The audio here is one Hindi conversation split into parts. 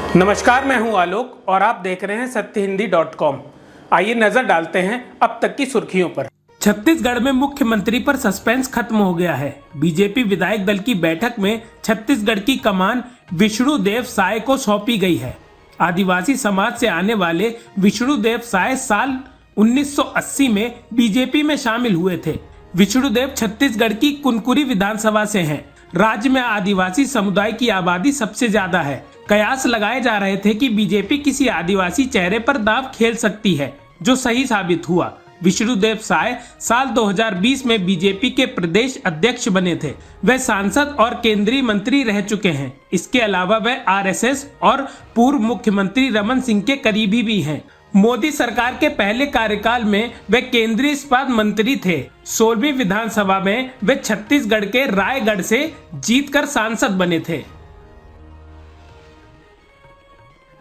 नमस्कार, मैं हूं आलोक और आप देख रहे हैं सत्यहिंदी.com। आइए नजर डालते हैं अब तक की सुर्खियों पर। छत्तीसगढ़ में मुख्यमंत्री पर सस्पेंस खत्म हो गया है। बीजेपी विधायक दल की बैठक में छत्तीसगढ़ की कमान विष्णुदेव साय को सौंपी गई है। आदिवासी समाज से आने वाले विष्णुदेव साय साल 1980 में बीजेपी में शामिल हुए थे। विष्णुदेव छत्तीसगढ़ की कुनकुरी विधानसभा से हैं। राज्य में आदिवासी समुदाय की आबादी सबसे ज्यादा है। कयास लगाए जा रहे थे कि बीजेपी किसी आदिवासी चेहरे पर दांव खेल सकती है, जो सही साबित हुआ। विष्णुदेव साय साल 2020 में बीजेपी के प्रदेश अध्यक्ष बने थे। वे सांसद और केंद्रीय मंत्री रह चुके हैं। इसके अलावा वे आरएसएस और पूर्व मुख्यमंत्री रमन सिंह के करीबी भी हैं। मोदी सरकार के पहले कार्यकाल में वे केंद्रीय इस्पात मंत्री थे। 16वीं विधानसभा में वे छत्तीसगढ़ के रायगढ़ से जीतकर सांसद बने थे।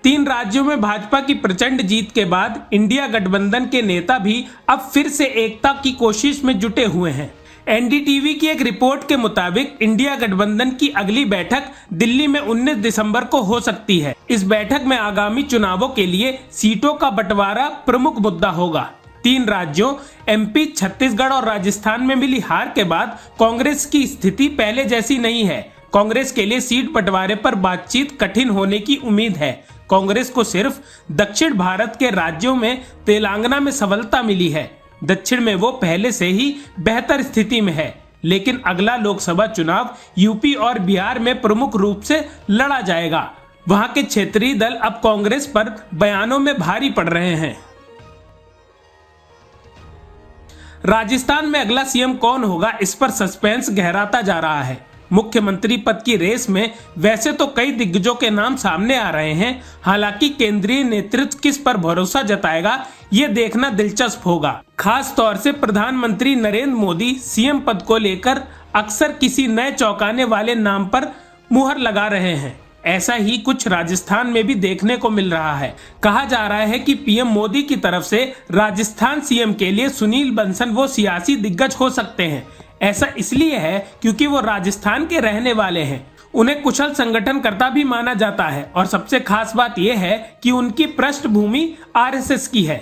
3 राज्यों में भाजपा की प्रचंड जीत के बाद इंडिया गठबंधन के नेता भी अब फिर से एकता की कोशिश में जुटे हुए हैं। एनडीटीवी की एक रिपोर्ट के मुताबिक इंडिया गठबंधन की अगली बैठक दिल्ली में 19 दिसंबर को हो सकती है। इस बैठक में आगामी चुनावों के लिए सीटों का बंटवारा प्रमुख मुद्दा होगा। 3 राज्यों एमपी, छत्तीसगढ़ और राजस्थान में मिली हार के बाद कांग्रेस की स्थिति पहले जैसी नहीं है। कांग्रेस के लिए सीट बंटवारे पर बातचीत कठिन होने की उम्मीद है। कांग्रेस को सिर्फ दक्षिण भारत के राज्यों में तेलंगाना में सफलता मिली है। दक्षिण में वो पहले से ही बेहतर स्थिति में है, लेकिन अगला लोकसभा चुनाव यूपी और बिहार में प्रमुख रूप से लड़ा जाएगा। वहां के क्षेत्रीय दल अब कांग्रेस पर बयानों में भारी पड़ रहे हैं। राजस्थान में अगला सीएम कौन होगा, इस पर सस्पेंस गहराता जा रहा है। मुख्यमंत्री पद की रेस में वैसे तो कई दिग्गजों के नाम सामने आ रहे हैं। हालांकि केंद्रीय नेतृत्व किस पर भरोसा जताएगा, ये देखना दिलचस्प होगा। खास तौर से प्रधानमंत्री नरेंद्र मोदी सीएम पद को लेकर अक्सर किसी नए चौंकाने वाले नाम पर मुहर लगा रहे हैं। ऐसा ही कुछ राजस्थान में भी देखने को मिल रहा है। कहा जा रहा है कि पीएम मोदी की तरफ से राजस्थान सीएम के लिए सुनील बंसल वो सियासी दिग्गज हो सकते हैं। ऐसा इसलिए है क्योंकि वो राजस्थान के रहने वाले हैं। उन्हें कुशल संगठनकर्ता भी माना जाता है और सबसे खास बात यह है कि उनकी पृष्ठभूमि आरएसएस की है।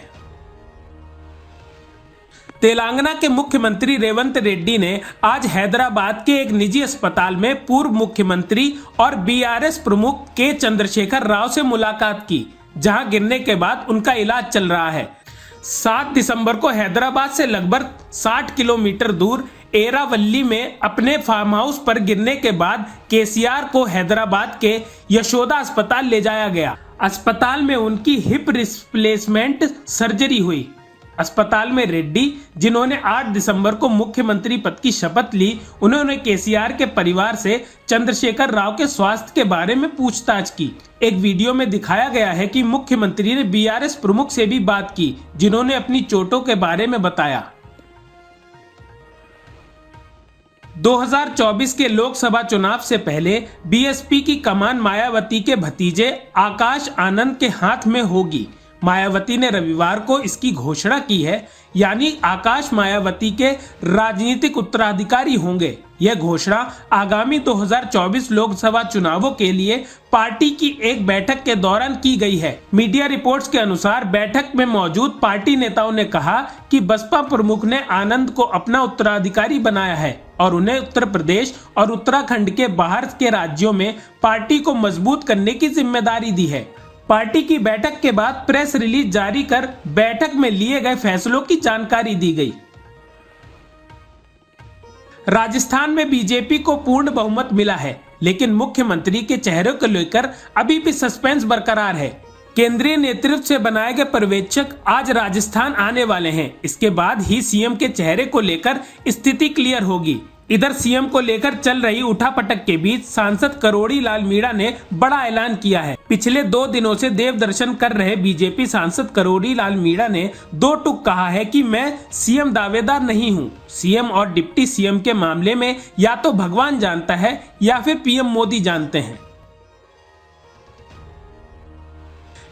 तेलंगाना के मुख्यमंत्री रेवंत रेड्डी ने आज हैदराबाद के एक निजी अस्पताल में पूर्व मुख्यमंत्री और बीआरएस प्रमुख के चंद्रशेखर राव से मुलाकात की, जहां गिरने के बाद उनका इलाज चल रहा है। 7 दिसंबर को हैदराबाद से लगभग 60 किलोमीटर दूर एरावल्ली में अपने फार्म हाउस पर गिरने के बाद केसीआर को हैदराबाद के यशोदा अस्पताल ले जाया गया। अस्पताल में उनकी हिप रिप्लेसमेंट सर्जरी हुई। अस्पताल में रेड्डी, जिन्होंने 8 दिसंबर को मुख्यमंत्री पद की शपथ ली, उन्होंने केसीआर के परिवार से चंद्रशेखर राव के स्वास्थ्य के बारे में पूछताछ की। एक वीडियो में दिखाया गया है कि मुख्यमंत्री ने बीआरएस प्रमुख से भी बात की, जिन्होंने अपनी चोटों के बारे में बताया। 2024 के लोकसभा चुनाव से पहले बीएसपी की कमान मायावती के भतीजे आकाश आनंद के हाथ में होगी। मायावती ने रविवार को इसकी घोषणा की है, यानी आकाश मायावती के राजनीतिक उत्तराधिकारी होंगे। यह घोषणा आगामी 2024 लोकसभा चुनावों के लिए पार्टी की एक बैठक के दौरान की गई है। मीडिया रिपोर्ट्स के अनुसार बैठक में मौजूद पार्टी नेताओं ने कहा कि बसपा प्रमुख ने आनंद को अपना उत्तराधिकारी बनाया है और उन्हें उत्तर प्रदेश और उत्तराखंड के बाहर के राज्यों में पार्टी को मजबूत करने की जिम्मेदारी दी है। पार्टी की बैठक के बाद प्रेस रिलीज जारी कर बैठक में लिए गए फैसलों की जानकारी दी गई। राजस्थान में बीजेपी को पूर्ण बहुमत मिला है, लेकिन मुख्यमंत्री के चेहरे को लेकर अभी भी सस्पेंस बरकरार है। केंद्रीय नेतृत्व से बनाए गए पर्यवेक्षक आज राजस्थान आने वाले हैं। इसके बाद ही सीएम के चेहरे को लेकर स्थिति क्लियर होगी। इधर सीएम को लेकर चल रही उठापटक के बीच सांसद करोड़ी लाल मीणा ने बड़ा ऐलान किया है। पिछले 2 दिनों से देव दर्शन कर रहे बीजेपी सांसद करोड़ी लाल मीणा ने 2 टूक कहा है कि मैं सीएम दावेदार नहीं हूं। सीएम और डिप्टी सीएम के मामले में या तो भगवान जानता है या फिर पीएम मोदी जानते हैं।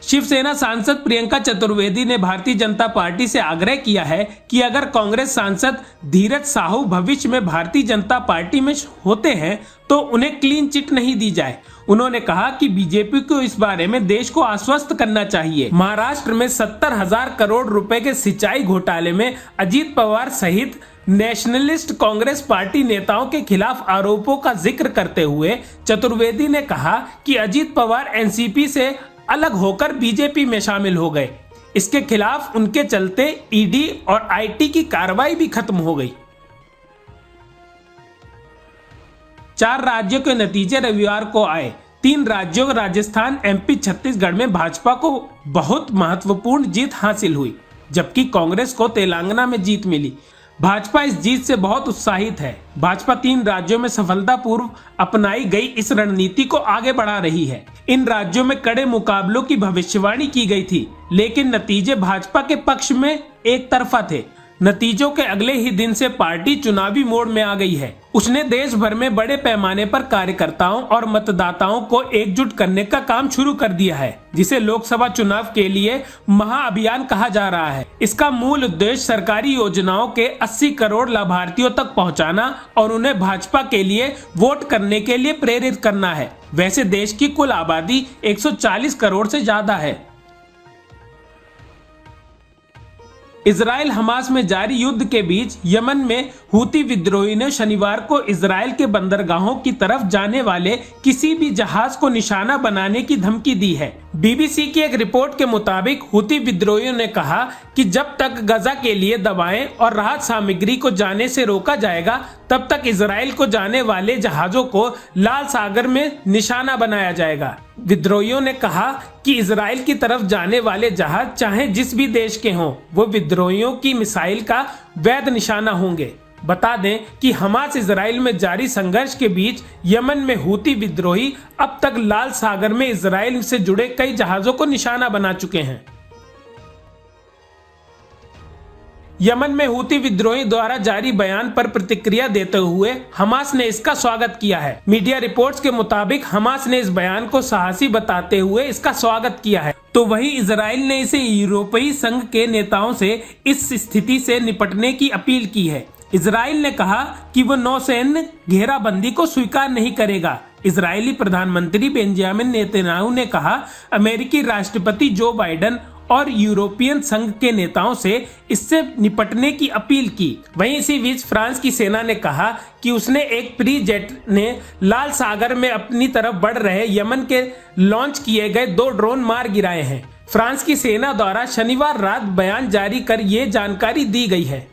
शिवसेना सांसद प्रियंका चतुर्वेदी ने भारतीय जनता पार्टी से आग्रह किया है कि अगर कांग्रेस सांसद धीरज साहू भविष्य में भारतीय जनता पार्टी में होते हैं तो उन्हें क्लीन चिट नहीं दी जाए। उन्होंने कहा कि बीजेपी को इस बारे में देश को आश्वस्त करना चाहिए। महाराष्ट्र में 70,000 करोड़ रुपए के सिंचाई घोटाले में अजीत पवार सहित नेशनलिस्ट कांग्रेस पार्टी नेताओं के खिलाफ आरोपों का जिक्र करते हुए चतुर्वेदी ने कहा कि अजीत पवार एनसीपी से अलग होकर बीजेपी में शामिल हो गए। इसके खिलाफ उनके चलते ईडी और आईटी की कार्रवाई भी खत्म हो गई। 4 राज्यों के नतीजे रविवार को आए। 3 राज्यों राजस्थान, एमपी, छत्तीसगढ़ में भाजपा को बहुत महत्वपूर्ण जीत हासिल हुई, जबकि कांग्रेस को तेलंगाना में जीत मिली। भाजपा इस जीत से बहुत उत्साहित है। भाजपा 3 राज्यों में सफलतापूर्व अपनाई गई इस रणनीति को आगे बढ़ा रही है। इन राज्यों में कड़े मुकाबलों की भविष्यवाणी की गई थी, लेकिन नतीजे भाजपा के पक्ष में एक तरफा थे। नतीजों के अगले ही दिन से पार्टी चुनावी मोड में आ गई है। उसने देश भर में बड़े पैमाने पर कार्यकर्ताओं और मतदाताओं को एकजुट करने का काम शुरू कर दिया है, जिसे लोकसभा चुनाव के लिए महाअभियान कहा जा रहा है। इसका मूल उद्देश्य सरकारी योजनाओं के 80 करोड़ लाभार्थियों तक पहुंचाना और उन्हें भाजपा के लिए वोट करने के लिए प्रेरित करना है। वैसे देश की कुल आबादी 140 करोड़ से ज्यादा है। इजराइल हमास में जारी युद्ध के बीच यमन में हूती विद्रोही ने शनिवार को इजराइल के बंदरगाहों की तरफ जाने वाले किसी भी जहाज को निशाना बनाने की धमकी दी है। बीबीसी की एक रिपोर्ट के मुताबिक हूती विद्रोहियों ने कहा कि जब तक गजा के लिए दवाएं और राहत सामग्री को जाने से रोका जाएगा, तब तक इजराइल को जाने वाले जहाजों को लाल सागर में निशाना बनाया जाएगा। विद्रोहियों ने कहा कि इजराइल की तरफ जाने वाले जहाज चाहे जिस भी देश के हों, वो विद्रोहियों की मिसाइल का वैध निशाना होंगे। बता दें कि हमास इजराइल में जारी संघर्ष के बीच यमन में हूती विद्रोही अब तक लाल सागर में इजराइल से जुड़े कई जहाजों को निशाना बना चुके हैं। यमन में हूती विद्रोही द्वारा जारी बयान पर प्रतिक्रिया देते हुए हमास ने इसका स्वागत किया है। मीडिया रिपोर्ट्स के मुताबिक हमास ने इस बयान को साहसी बताते हुए इसका स्वागत किया है, तो वहीं इजराइल ने इसे यूरोपीय संघ के नेताओं से इस स्थिति से निपटने की अपील की है। इजराइल ने कहा कि वो नौसैन्य घेराबंदी को स्वीकार नहीं करेगा। इजरायली प्रधानमंत्री बेंजामिन नेतन्याहू ने कहा, अमेरिकी राष्ट्रपति जो बाइडेन और यूरोपियन संघ के नेताओं से इससे निपटने की अपील की। वहीं इसी बीच फ्रांस की सेना ने कहा कि उसने एक प्री जेट ने लाल सागर में अपनी तरफ बढ़ रहे यमन के लॉन्च किए गए 2 ड्रोन मार गिराए हैं। फ्रांस की सेना द्वारा शनिवार रात बयान जारी कर ये जानकारी दी गई है।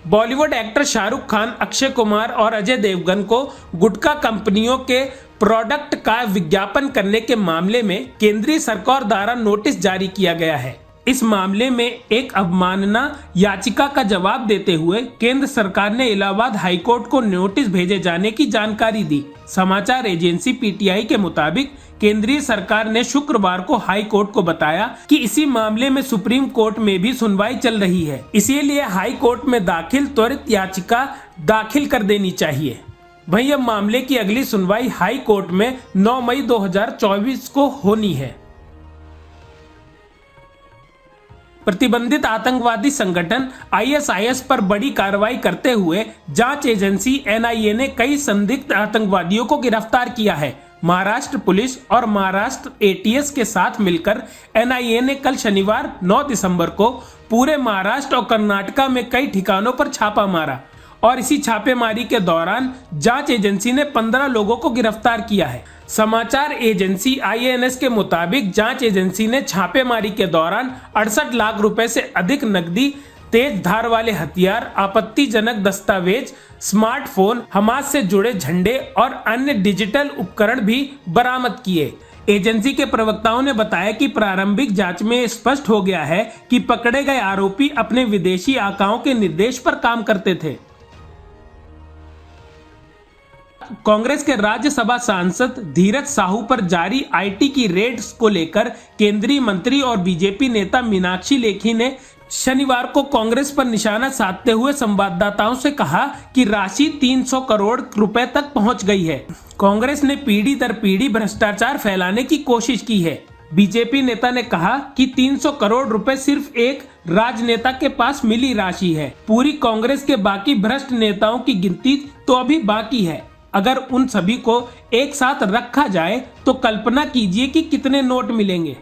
बॉलीवुड एक्टर शाहरुख खान, अक्षय कुमार और अजय देवगन को गुटखा कंपनियों के प्रोडक्ट का विज्ञापन करने के मामले में केंद्रीय सरकार द्वारा नोटिस जारी किया गया है। इस मामले में एक अवमानना याचिका का जवाब देते हुए केंद्र सरकार ने इलाहाबाद हाईकोर्ट को नोटिस भेजे जाने की जानकारी दी। समाचार एजेंसी पीटीआई के मुताबिक केंद्रीय सरकार ने शुक्रवार को हाई कोर्ट को बताया कि इसी मामले में सुप्रीम कोर्ट में भी सुनवाई चल रही है, इसीलिए हाई कोर्ट में दाखिल त्वरित याचिका दाखिल कर देनी चाहिए। वहीं अब मामले की अगली सुनवाई हाई कोर्ट में 9 मई 2024 को होनी है। प्रतिबंधित आतंकवादी संगठन आईएसआईएस पर बड़ी कार्रवाई करते हुए जांच एजेंसी एनआईए ने कई संदिग्ध आतंकवादियों को गिरफ्तार किया है। महाराष्ट्र पुलिस और महाराष्ट्र एटीएस के साथ मिलकर एनआईए ने कल शनिवार 9 दिसंबर को पूरे महाराष्ट्र और कर्नाटका में कई ठिकानों पर छापा मारा और इसी छापेमारी के दौरान जांच एजेंसी ने 15 लोगों को गिरफ्तार किया है। समाचार एजेंसी आईएनएस के मुताबिक जांच एजेंसी ने छापेमारी के दौरान 68 लाख रुपए से अधिक नकदी, तेज धार वाले हथियार, आपत्तिजनक दस्तावेज, स्मार्टफोन, हमास से जुड़े झंडे और अन्य डिजिटल उपकरण भी बरामद किए। एजेंसी के प्रवक्ताओं ने बताया कि प्रारंभिक जांच में स्पष्ट हो गया है कि पकड़े गए आरोपी अपने विदेशी आकाओं के निर्देश पर काम करते थे। कांग्रेस के राज्यसभा सांसद धीरज साहू पर जारी आईटी की रेड्स को लेकर केंद्रीय मंत्री और बीजेपी नेता मीनाक्षी लेखी ने शनिवार को कांग्रेस पर निशाना साधते हुए संवाददाताओं से कहा कि राशि 300 करोड़ रुपए तक पहुंच गई है। कांग्रेस ने पीढ़ी दर पीढ़ी भ्रष्टाचार फैलाने की कोशिश की है। बीजेपी नेता ने कहा कि 300 करोड़ रुपए सिर्फ एक राजनेता के पास मिली राशि है। पूरी कांग्रेस के बाकी भ्रष्ट नेताओं की गिनती तो अभी बाकी है। अगर उन सभी को एक साथ रखा जाए तो कल्पना कीजिए कि कितने नोट मिलेंगे।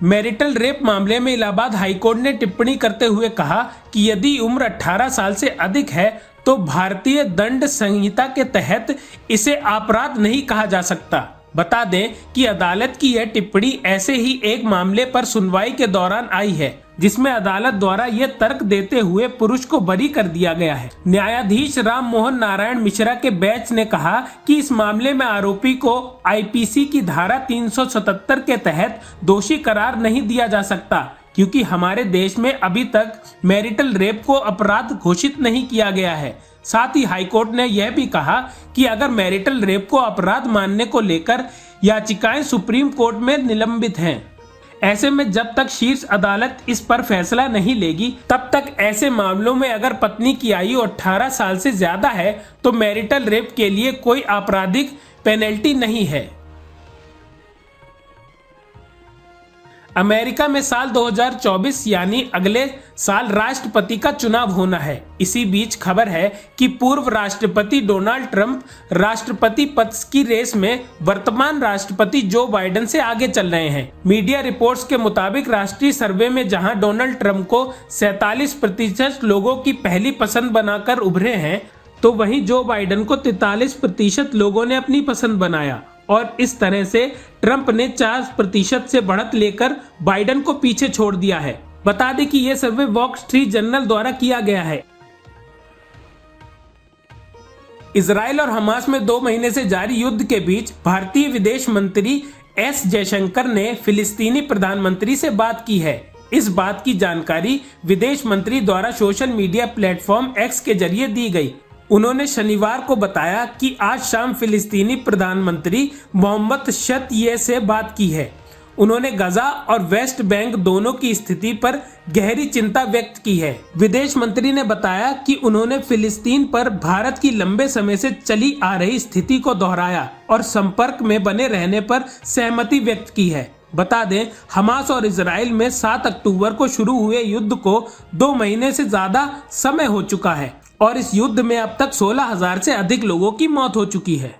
मैरिटल रेप मामले में इलाहाबाद हाईकोर्ट ने टिप्पणी करते हुए कहा कि यदि उम्र 18 साल से अधिक है तो भारतीय दंड संहिता के तहत इसे अपराध नहीं कहा जा सकता। बता दें कि अदालत की यह टिप्पणी ऐसे ही एक मामले पर सुनवाई के दौरान आई है, जिसमें अदालत द्वारा यह तर्क देते हुए पुरुष को बरी कर दिया गया है। न्यायाधीश राम मोहन नारायण मिश्रा के बेंच ने कहा कि इस मामले में आरोपी को आईपीसी की धारा 377 के तहत दोषी करार नहीं दिया जा सकता, क्योंकि हमारे देश में अभी तक मैरिटल रेप को अपराध घोषित नहीं किया गया है। साथ ही हाईकोर्ट ने यह भी कहा कि अगर मैरिटल रेप को अपराध मानने को लेकर याचिकाएं सुप्रीम कोर्ट में निलंबित हैं, ऐसे में जब तक शीर्ष अदालत इस पर फैसला नहीं लेगी तब तक ऐसे मामलों में अगर पत्नी की आयु 18 साल से ज्यादा है तो मैरिटल रेप के लिए कोई आपराधिक पेनल्टी नहीं है। अमेरिका में साल 2024 यानी अगले साल राष्ट्रपति का चुनाव होना है। इसी बीच खबर है कि पूर्व राष्ट्रपति डोनाल्ड ट्रंप राष्ट्रपति पद की रेस में वर्तमान राष्ट्रपति जो बाइडेन से आगे चल रहे हैं। मीडिया रिपोर्ट्स के मुताबिक राष्ट्रीय सर्वे में जहां डोनाल्ड ट्रंप को 47% लोगों की पहली पसंद बनाकर उभरे हैं, तो वहीं जो बाइडेन को 43% लोगों ने अपनी पसंद बनाया और इस तरह से ट्रंप ने 4% से बढ़त लेकर बाइडेन को पीछे छोड़ दिया है। बता दें कि यह सर्वे वॉल स्ट्रीट जर्नल द्वारा किया गया है। इजराइल और हमास में 2 महीने से जारी युद्ध के बीच भारतीय विदेश मंत्री एस जयशंकर ने फिलिस्तीनी प्रधानमंत्री से बात की है। इस बात की जानकारी विदेश मंत्री द्वारा सोशल मीडिया प्लेटफॉर्म एक्स के जरिए दी गई। उन्होंने शनिवार को बताया कि आज शाम फिलिस्तीनी प्रधानमंत्री मोहम्मद शतये से बात की है। उन्होंने गजा और वेस्ट बैंक दोनों की स्थिति पर गहरी चिंता व्यक्त की है। विदेश मंत्री ने बताया कि उन्होंने फिलिस्तीन पर भारत की लंबे समय से चली आ रही स्थिति को दोहराया और संपर्क में बने रहने पर सहमति व्यक्त की है। बता दें, हमास और इजराइल में 7 अक्टूबर को शुरू हुए युद्ध को 2 महीने से ज्यादा समय हो चुका है और इस युद्ध में अब तक 16,000 से अधिक लोगों की मौत हो चुकी है।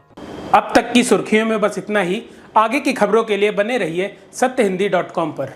अब तक की सुर्खियों में बस इतना ही। आगे की खबरों के लिए बने रहिए सत्यहिंदी.com पर।